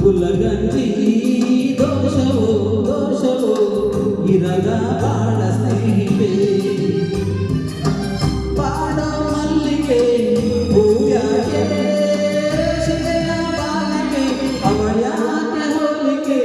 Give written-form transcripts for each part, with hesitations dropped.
ಕುಲಗಂಜಿ ದೋಷವೋ ದೋಷವೋ ಇರದ ಬಾಳ ಸ್ನೇಹಿತೆ ಬಾಡ ಮಲ್ಲಿಗೆ ಹೂಯಾಕೆ ಶಿಲೆಯ ಬಾಲಿಗೆ ಅವಳ್ಯಾಕೆ ಹೋಲಿಕೆ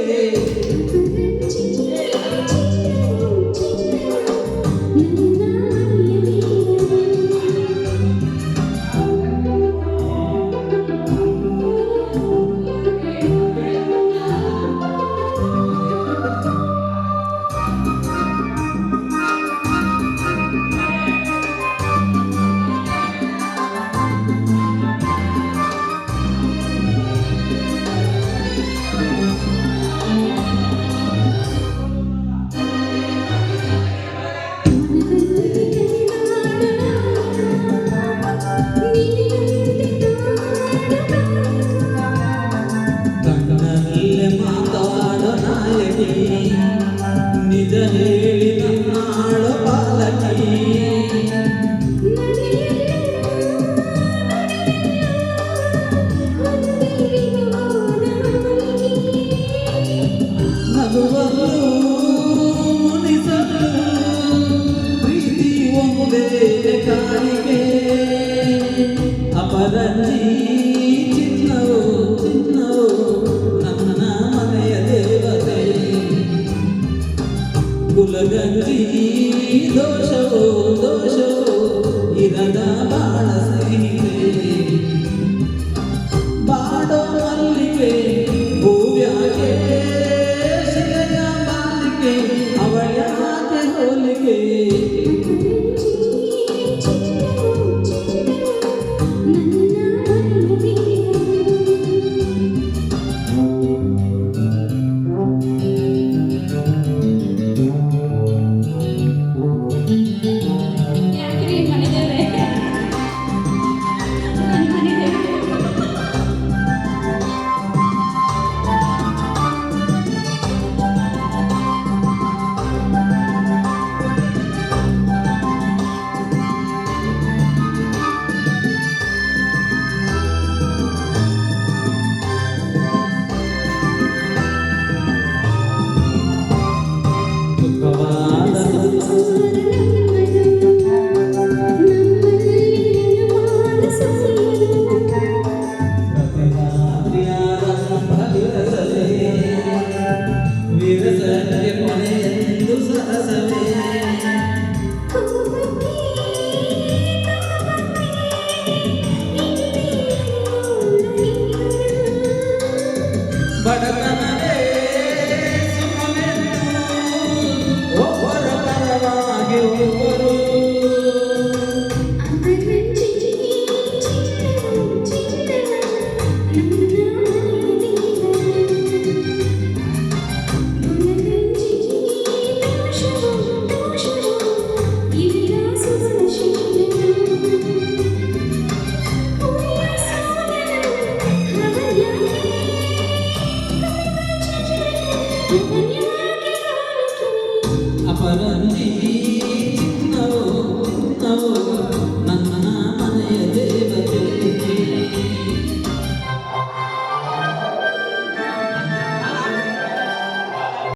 ನಿಜ ಹೇಳಿ ನನ್ನಾಳು ಪಾಲಕಿ ನಗುವಲು ಮುನಿಸಲು ಪ್ರೀತಿ ಒಂದೇ ಕಾಲಿಗೆ ಅಪರಂಜಿ ಚಿನ್ನವು ಚಿನ್ನವು ನನ್ನ ಮನೆಯ ದೇವತೆ ಕುಲಗಂಜಿ ದೋಷವೋ ದೋಷವೋ ಇರದ ಬಾಳ ಸ್ನೇಹಿತೆ ಬಾಡೋ ಮಲ್ಲಿಗೆ ಹೂವ್ಯಾಕೆ ಶಿಲೆಯ ಬಾಲಿಗೆ ಅವಳ್ಯಾಕೆ ಹೋಲಿಗೆ ಬಡತನವೇ ಸುಮ್ಮನೆಂದು ಒಬ್ಬರ ಪರವಾಗಿ ಒಬ್ಬರು ಅಪರಂಜಿ